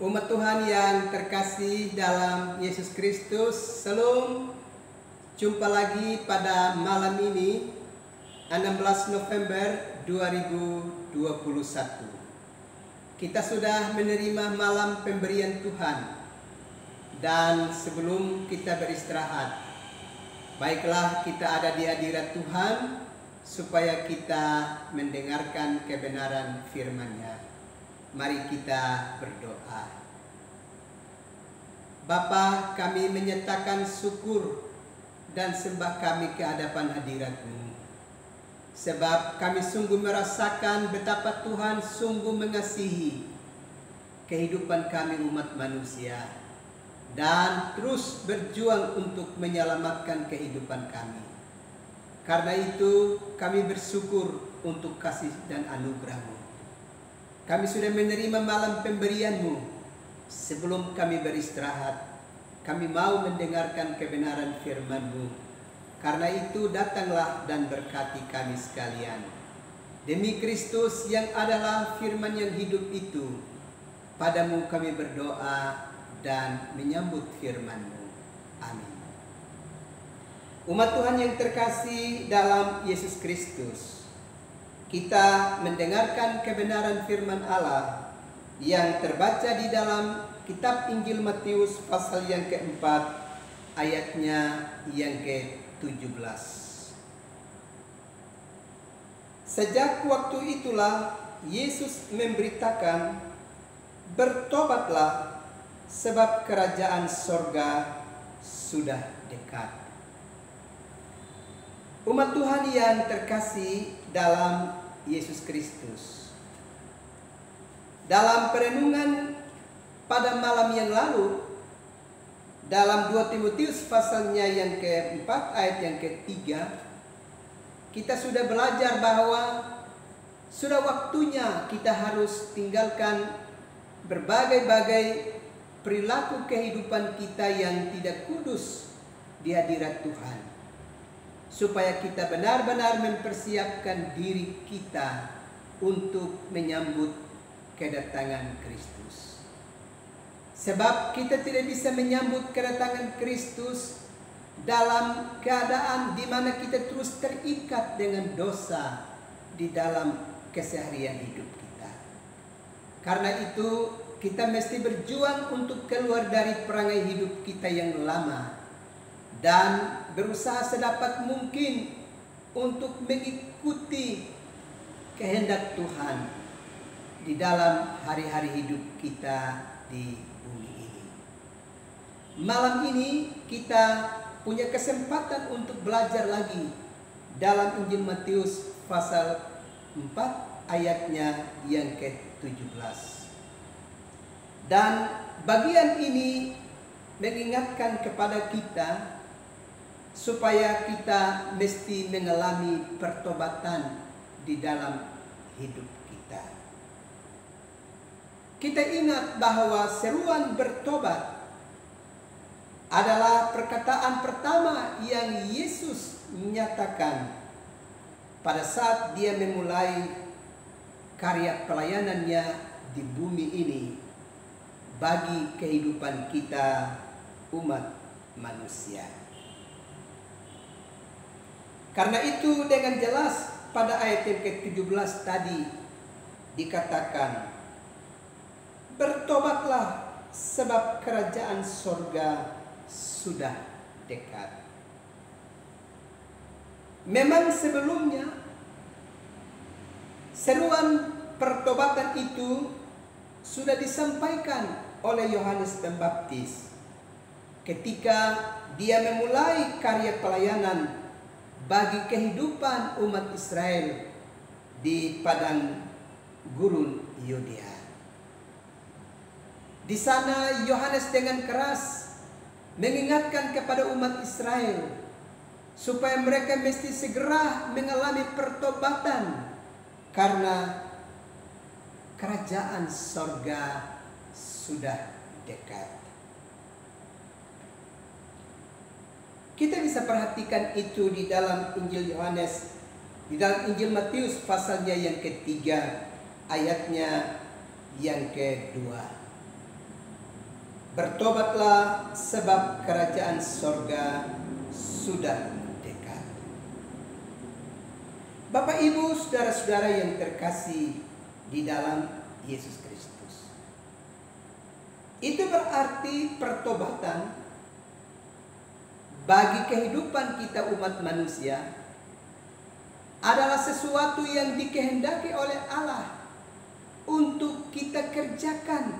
Umat Tuhan yang terkasih dalam Yesus Kristus, Shalom. Jumpa lagi pada malam ini 16 November 2021. Kita sudah menerima malam pemberian Tuhan. Dan sebelum kita beristirahat, baiklah kita ada di hadirat Tuhan supaya kita mendengarkan kebenaran firman-Nya. Mari kita berdoa. Bapa, kami menyatakan syukur dan sembah kami ke hadapan hadirat-Mu. Sebab kami sungguh merasakan betapa Tuhan sungguh mengasihi kehidupan kami umat manusia. Dan terus berjuang untuk menyelamatkan kehidupan kami. Karena itu kami bersyukur untuk kasih dan anugerah-Mu. Kami sudah menerima malam pemberian-Mu. Sebelum kami beristirahat, kami mau mendengarkan kebenaran firman-Mu. Karena itu datanglah dan berkati kami sekalian. Demi Kristus yang adalah firman yang hidup itu, padamu kami berdoa dan menyambut firman-Mu. Amin. Umat Tuhan yang terkasih dalam Yesus Kristus, kita mendengarkan kebenaran firman Allah yang terbaca di dalam kitab Injil Matius pasal yang keempat, ayatnya yang ke-17. Sejak waktu itulah Yesus memberitakan, bertobatlah sebab kerajaan sorga sudah dekat. Umat Tuhan yang terkasih dalam Yesus Kristus, dalam perenungan pada malam yang lalu, dalam 2 Timotius pasalnya yang keempat ayat yang ketiga, kita sudah belajar bahwa sudah waktunya kita harus tinggalkan berbagai-bagai perilaku kehidupan kita yang tidak kudus di hadirat Tuhan, supaya kita benar-benar mempersiapkan diri kita untuk menyambut kedatangan Kristus. Sebab kita tidak bisa menyambut kedatangan Kristus dalam keadaan di mana kita terus terikat dengan dosa di dalam keseharian hidup kita. Karena itu kita mesti berjuang untuk keluar dari perangai hidup kita yang lama dan berusaha sedapat mungkin untuk mengikuti kehendak Tuhan di dalam hari-hari hidup kita di bumi ini. Malam ini kita punya kesempatan untuk belajar lagi dalam Injil Matius pasal 4 ayatnya yang ke-17. Dan bagian ini mengingatkan kepada kita supaya kita mesti mengalami pertobatan di dalam hidup kita. Kita ingat bahwa seruan bertobat adalah perkataan pertama yang Yesus menyatakan pada saat Dia memulai karya pelayanannya di bumi ini bagi kehidupan kita umat manusia. Karena itu dengan jelas pada ayat yang ke-17 tadi dikatakan, bertobatlah sebab kerajaan sorga sudah dekat. Memang sebelumnya seruan pertobatan itu sudah disampaikan oleh Yohanes Pembaptis ketika dia memulai karya pelayanan bagi kehidupan umat Israel di padang gurun Yudea. Di sana Yohanes dengan keras mengingatkan kepada umat Israel supaya mereka mesti segera mengalami pertobatan karena kerajaan sorga sudah dekat. Kita bisa perhatikan itu di dalam Injil Yohanes, di dalam Injil Matius pasalnya yang ketiga, ayatnya yang kedua. Bertobatlah sebab kerajaan sorga sudah dekat. Bapak, Ibu, saudara-saudara yang terkasih di dalam Yesus Kristus, itu berarti pertobatan bagi kehidupan kita umat manusia adalah sesuatu yang dikehendaki oleh Allah untuk kita kerjakan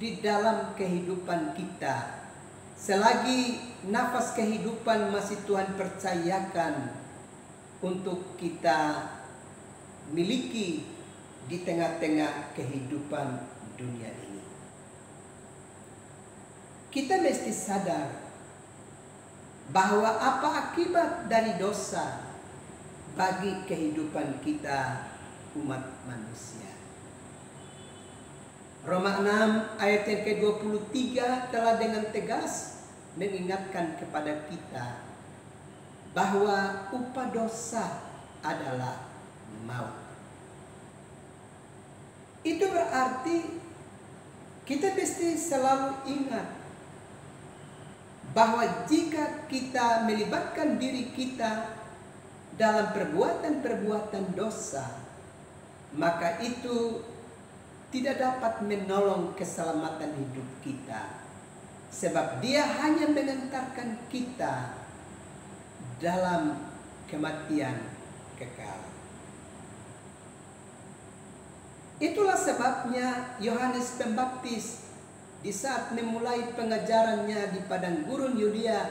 di dalam kehidupan kita selagi nafas kehidupan masih Tuhan percayakan untuk kita miliki di tengah-tengah kehidupan dunia ini. Kita mesti sadar bahwa apa akibat dari dosa bagi kehidupan kita umat manusia. Roma 6 ayat yang ke-23 telah dengan tegas mengingatkan kepada kita bahwa upah dosa adalah maut. Itu berarti kita mesti selalu ingat bahwa jika kita melibatkan diri kita dalam perbuatan-perbuatan dosa, maka itu tidak dapat menolong keselamatan hidup kita, sebab dia hanya mengantarkan kita dalam kematian kekal. Itulah sebabnya Yohanes Pembaptis di saat memulai pengajarannya di padang gurun Yudea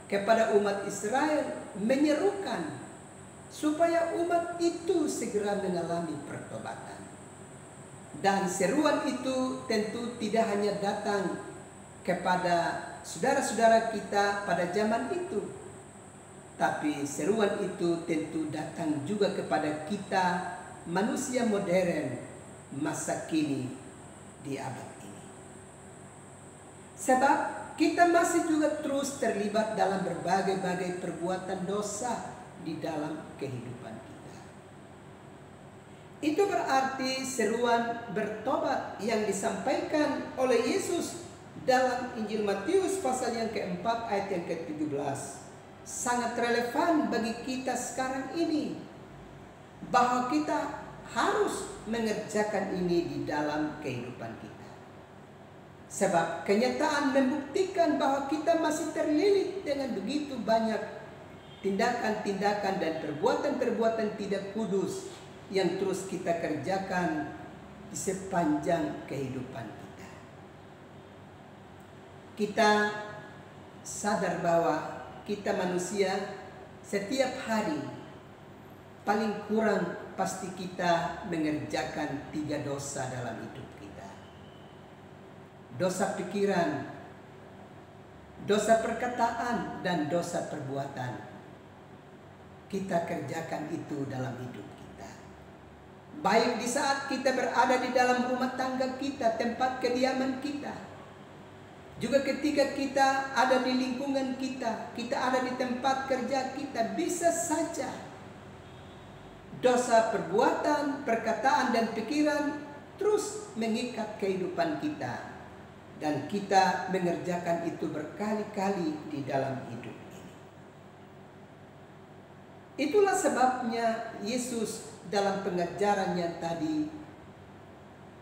kepada umat Israel menyerukan supaya umat itu segera mengalami pertobatan. Dan seruan itu tentu tidak hanya datang kepada saudara-saudara kita pada zaman itu, tapi seruan itu tentu datang juga kepada kita manusia modern masa kini di abad ini. Sebab kita masih juga terus terlibat dalam berbagai-bagai perbuatan dosa di dalam kehidupan kita. Itu berarti seruan bertobat yang disampaikan oleh Yesus dalam Injil Matius pasal yang keempat ayat yang ke-17 sangat relevan bagi kita sekarang ini, bahwa kita harus mengerjakan ini di dalam kehidupan kita. Sebab kenyataan membuktikan bahwa kita masih terlilit dengan begitu banyak tindakan-tindakan dan perbuatan-perbuatan tidak kudus yang terus kita kerjakan di sepanjang kehidupan kita. Kita sadar bahwa kita manusia setiap hari paling kurang pasti kita mengerjakan 3 dosa dalam hidup kita. Dosa pikiran, dosa perkataan, dan dosa perbuatan. Kita kerjakan itu dalam hidup kita. Baik di saat kita berada di dalam rumah tangga kita, tempat kediaman kita. Juga ketika kita ada di lingkungan kita, kita ada di tempat kerja kita, bisa saja dosa perbuatan, perkataan, dan pikiran terus mengikat kehidupan kita. Dan kita mengerjakan itu berkali-kali di dalam hidup ini. Itulah sebabnya Yesus dalam pengajarannya tadi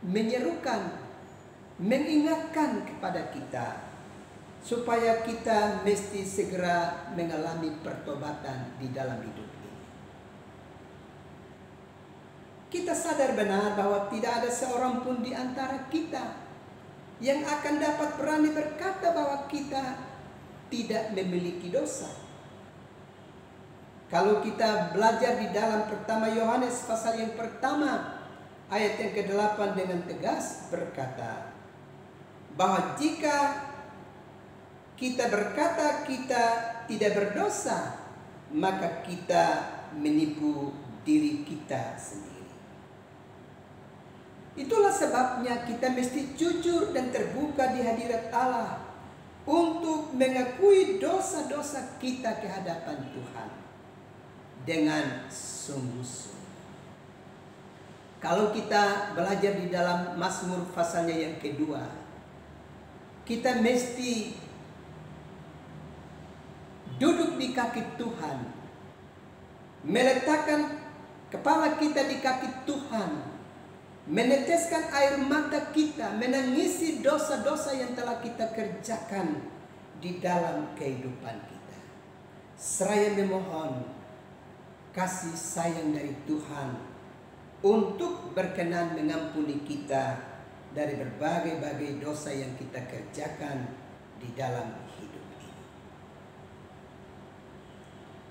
menyerukan, mengingatkan kepada kita supaya kita mesti segera mengalami pertobatan di dalam hidup ini. Kita sadar benar bahwa tidak ada seorang pun di antara kita yang akan dapat berani berkata bahwa kita tidak memiliki dosa. Kalau kita belajar di dalam pertama Yohanes pasal yang pertama ayat yang ke-8 dengan tegas berkata bahwa jika kita berkata kita tidak berdosa, maka kita menipu diri kita sendiri. Itulah sebabnya kita mesti jujur dan terbuka di hadirat Allah untuk mengakui dosa-dosa kita ke hadapan Tuhan dengan sungguh-sungguh. Kalau kita belajar di dalam Mazmur pasalnya yang kedua, kita mesti duduk di kaki Tuhan, meletakkan kepala kita di kaki Tuhan, meneteskan air mata kita, menangisi dosa-dosa yang telah kita kerjakan di dalam kehidupan kita. Seraya memohon kasih sayang dari Tuhan untuk berkenan mengampuni kita dari berbagai-bagai dosa yang kita kerjakan di dalam hidup ini.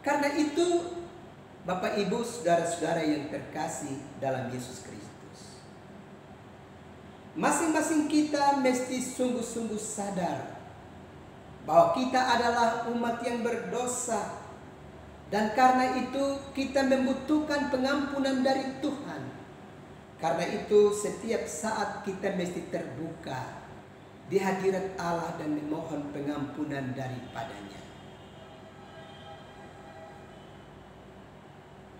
Karena itu, Bapak Ibu, saudara-saudara yang terkasih dalam Yesus Kristus, masing-masing kita mesti sungguh-sungguh sadar bahwa kita adalah umat yang berdosa, dan karena itu kita membutuhkan pengampunan dari Tuhan. Karena itu setiap saat kita mesti terbuka di hadirat Allah dan memohon pengampunan daripadanya.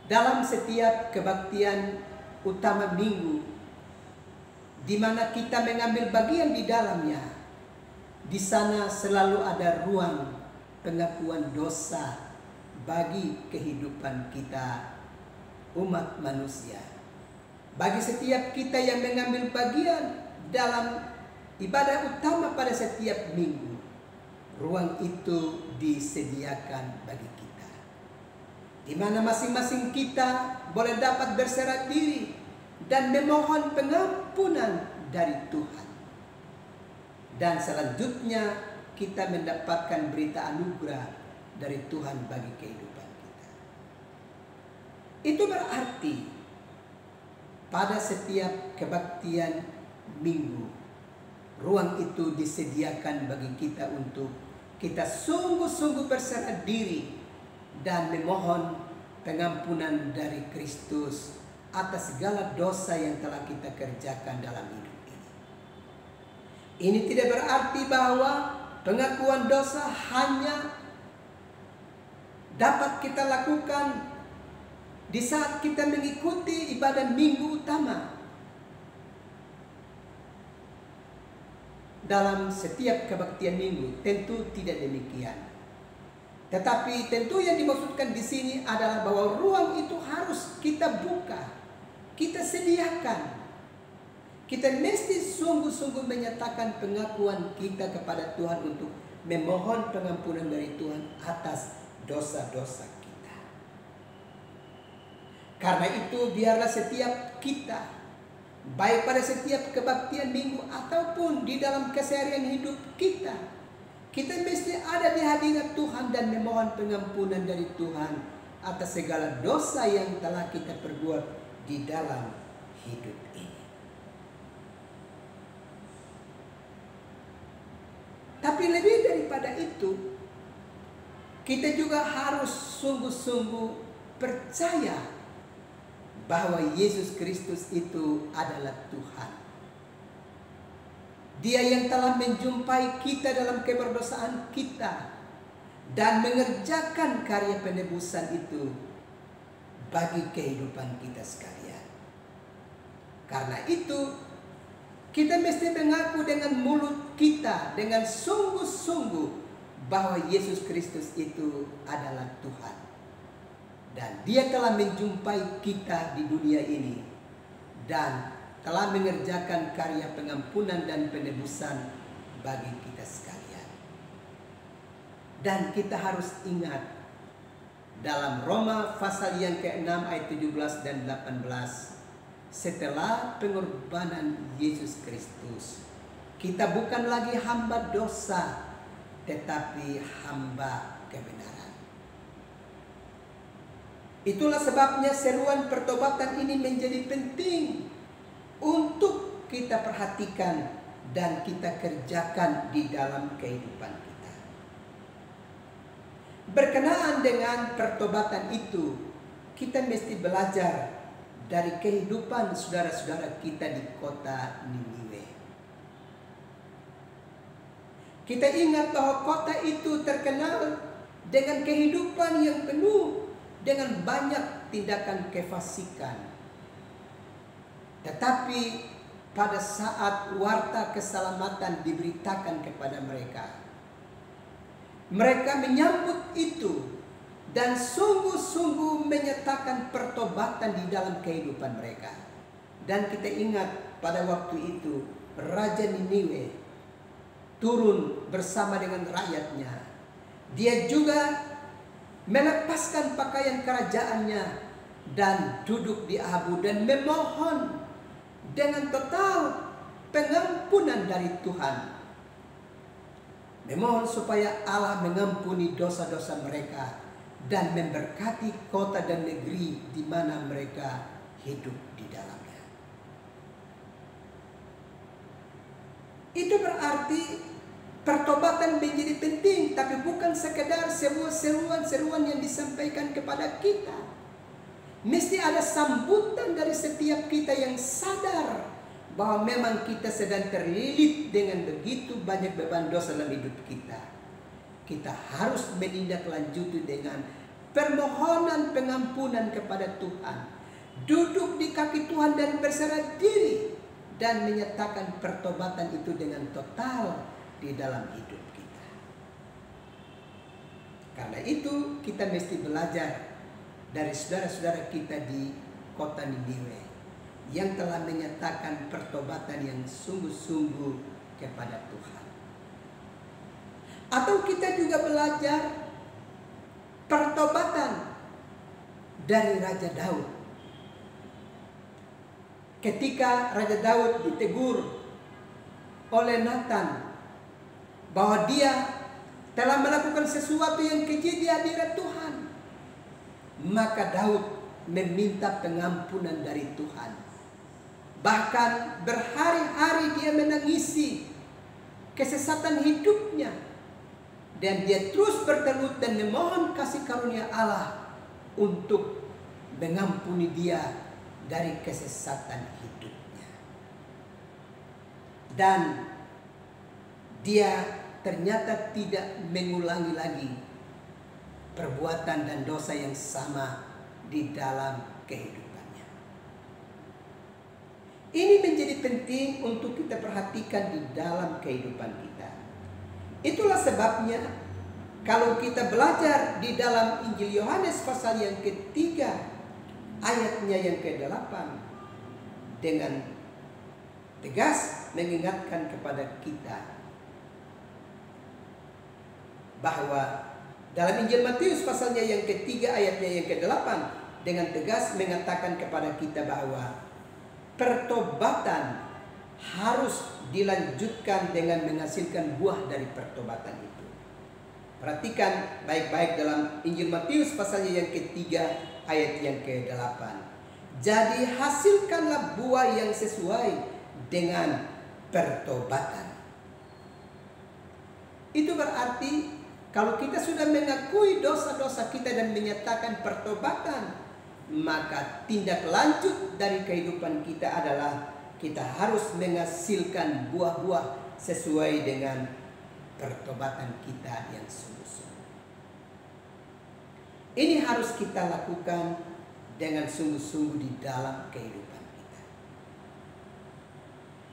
Dalam setiap kebaktian utama minggu, di mana kita mengambil bagian di dalamnya, di sana selalu ada ruang pengakuan dosa bagi kehidupan kita umat manusia. Bagi setiap kita yang mengambil bagian dalam ibadah utama pada setiap minggu, ruang itu disediakan bagi kita, di mana masing-masing kita boleh dapat berserah diri dan memohon pengampunan dari Tuhan. Dan selanjutnya kita mendapatkan berita anugerah dari Tuhan bagi kehidupan kita. Itu berarti pada setiap kebaktian minggu, ruang itu disediakan bagi kita untuk kita sungguh-sungguh berserah diri dan memohon pengampunan dari Kristus atas segala dosa yang telah kita kerjakan dalam hidup ini. Ini tidak berarti bahwa pengakuan dosa hanya dapat kita lakukan di saat kita mengikuti ibadah minggu utama. Dalam setiap kebaktian minggu tentu tidak demikian. Tetapi tentu yang dimaksudkan di sini adalah bahwa ruang itu harus kita buka, kita sediakan. Kita mesti sungguh-sungguh menyatakan pengakuan kita kepada Tuhan untuk memohon pengampunan dari Tuhan atas dosa-dosa kita. Karena itu biarlah setiap kita, baik pada setiap kebaktian minggu ataupun di dalam keseharian hidup kita, kita mesti ada di hadirat Tuhan dan memohon pengampunan dari Tuhan atas segala dosa yang telah kita perbuat di dalam hidup ini. Tapi lebih daripada itu, kita juga harus sungguh-sungguh percaya bahwa Yesus Kristus itu adalah Tuhan. Dia yang telah menjumpai kita dalam keberdosaan kita dan mengerjakan karya penebusan itu bagi kehidupan kita sekalian. Karena itu, kita mesti mengaku dengan mulut kita dengan sungguh-sungguh bahwa Yesus Kristus itu adalah Tuhan. Dan Dia telah menjumpai kita di dunia ini dan telah mengerjakan karya pengampunan dan penebusan bagi kita sekalian. Dan kita harus ingat dalam Roma pasal yang ke-6 ayat 17 dan 18, setelah pengorbanan Yesus Kristus, kita bukan lagi hamba dosa, tetapi hamba kebenaran. Itulah sebabnya seruan pertobatan ini menjadi penting untuk kita perhatikan dan kita kerjakan di dalam kehidupan kita. Berkenaan dengan pertobatan itu, kita mesti belajar dari kehidupan saudara-saudara kita di kota Niniwe. Kita ingat bahwa kota itu terkenal dengan kehidupan yang penuh dengan banyak tindakan kefasikan. Tetapi pada saat warta keselamatan diberitakan kepada mereka. Mereka menyambut itu dan sungguh-sungguh menyatakan pertobatan di dalam kehidupan mereka. Dan kita ingat pada waktu itu Raja Niniwe turun bersama dengan rakyatnya. Dia juga melepaskan pakaian kerajaannya dan duduk di Abu dan memohon dengan total pengampunan dari Tuhan. Memohon supaya Allah mengampuni dosa-dosa mereka dan memberkati kota dan negeri di mana mereka hidup di dalamnya. Itu berarti pertobatan menjadi penting, tapi bukan sekedar sebuah seruan-seruan yang disampaikan kepada kita. Mesti ada sambutan dari setiap kita yang sadar bahwa memang kita sedang terlilit dengan begitu banyak beban dosa dalam hidup kita. Kita harus menindaklanjuti dengan permohonan pengampunan kepada Tuhan. Duduk di kaki Tuhan dan berserah diri dan menyatakan pertobatan itu dengan total di dalam hidup kita. Karena itu kita mesti belajar dari saudara-saudara kita di kota Niniwe yang telah menyatakan pertobatan yang sungguh-sungguh kepada Tuhan. Atau kita juga belajar pertobatan dari Raja Daud. Ketika Raja Daud ditegur oleh Nathan bahwa dia telah melakukan sesuatu yang keji di hadirat Tuhan, maka Daud meminta pengampunan dari Tuhan. Bahkan berhari-hari dia menangisi kesesatan hidupnya. Dan dia terus bertelut dan memohon kasih karunia Allah untuk mengampuni dia dari kesesatan hidupnya. Dan dia ternyata tidak mengulangi lagi perbuatan dan dosa yang sama di dalam kehidupannya. Ini menjadi penting untuk kita perhatikan di dalam kehidupan kita. Itulah sebabnya kalau kita belajar di dalam Injil Yohanes pasal yang ketiga ayatnya yang ke-8 dengan tegas mengingatkan kepada kita bahwa dalam Injil Matius pasalnya yang ketiga ayatnya yang ke-8 dengan tegas mengatakan kepada kita bahwa pertobatan harus dilanjutkan dengan menghasilkan buah dari pertobatan itu. Perhatikan baik-baik dalam Injil Matius pasalnya yang ketiga ayat yang ke-8. Jadi hasilkanlah buah yang sesuai dengan pertobatan. Itu berarti kalau kita sudah mengakui dosa-dosa kita dan menyatakan pertobatan, maka tindak lanjut dari kehidupan kita adalah kita harus menghasilkan buah-buah sesuai dengan pertobatan kita yang sungguh-sungguh. Ini harus kita lakukan dengan sungguh-sungguh di dalam kehidupan kita.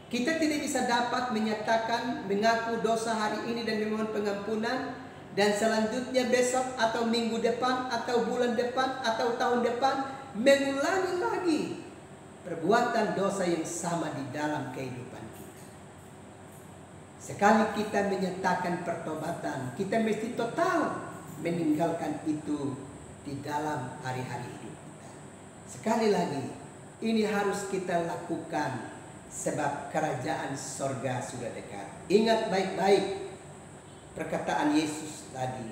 Kita tidak bisa dapat menyatakan mengaku dosa hari ini dan memohon pengampunan, dan selanjutnya besok atau minggu depan atau bulan depan atau tahun depan mengulangi lagi perbuatan dosa yang sama di dalam kehidupan kita. Sekali kita menyatakan pertobatan, kita mesti total meninggalkan itu di dalam hari-hari hidup kita. Sekali lagi, ini harus kita lakukan sebab kerajaan sorga sudah dekat. Ingat baik-baik perkataan Yesus tadi,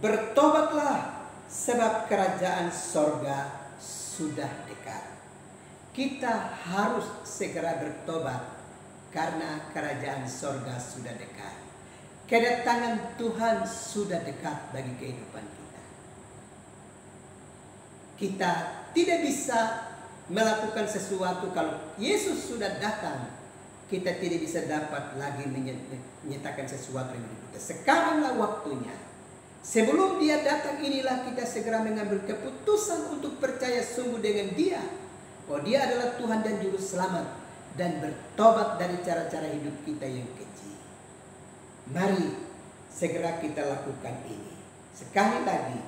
bertobatlah sebab kerajaan sorga sudah dekat. Kita harus segera bertobat karena kerajaan sorga sudah dekat. Kedatangan Tuhan sudah dekat bagi kehidupan kita. Kita tidak bisa melakukan sesuatu kalau Yesus sudah datang. Kita tidak bisa dapat lagi menyatakan sesuatu yang hidup kita. Sekaranglah waktunya. Sebelum dia datang, inilah kita segera mengambil keputusan untuk percaya sungguh dengan dia. Oh, dia adalah Tuhan dan Juru Selamat. dan bertobat dari cara-cara hidup kita yang keji. Mari segera kita lakukan ini. Sekali lagi,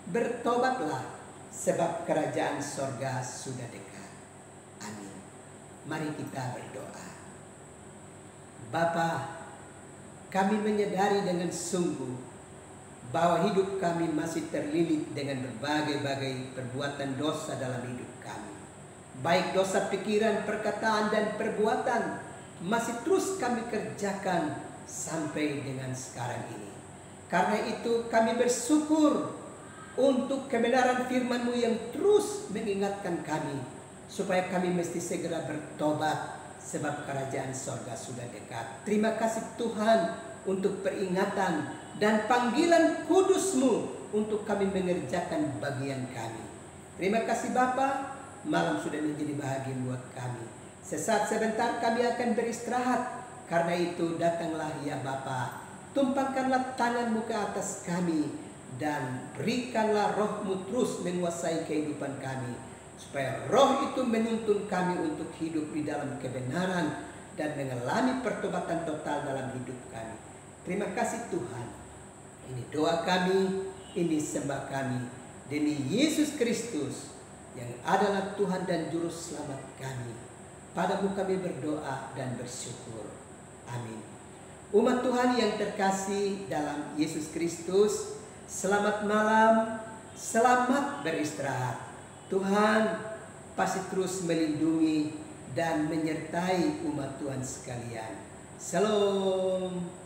bertobatlah sebab kerajaan sorga sudah dekat. Amin. Mari kita berdoa. Bapa, kami menyadari dengan sungguh bahwa hidup kami masih terlilit dengan berbagai-bagai perbuatan dosa dalam hidup kami. Baik dosa pikiran, perkataan, dan perbuatan masih terus kami kerjakan sampai dengan sekarang ini. Karena itu kami bersyukur untuk kebenaran firman-Mu yang terus mengingatkan kami supaya kami mesti segera bertobat sebab kerajaan sorga sudah dekat. Terima kasih Tuhan untuk peringatan dan panggilan kudus-Mu untuk kami mengerjakan bagian kami. Terima kasih Bapa, malam sudah menjadi bahagia buat kami. Sesaat sebentar kami akan beristirahat. Karena itu datanglah ya Bapa, tumpangkanlah tangan-Mu ke atas kami dan berikanlah Roh-Mu terus menguasai kehidupan kami, supaya Roh itu menuntun kami untuk hidup di dalam kebenaran dan mengalami pertobatan total dalam hidup kami. Terima kasih Tuhan. Ini doa kami, ini sembah kami demi Yesus Kristus yang adalah Tuhan dan Juru Selamat kami. Padamu kami berdoa dan bersyukur. Amin. Umat Tuhan yang terkasih dalam Yesus Kristus, selamat malam, selamat beristirahat. Tuhan pasti terus melindungi dan menyertai umat Tuhan sekalian. Shalom.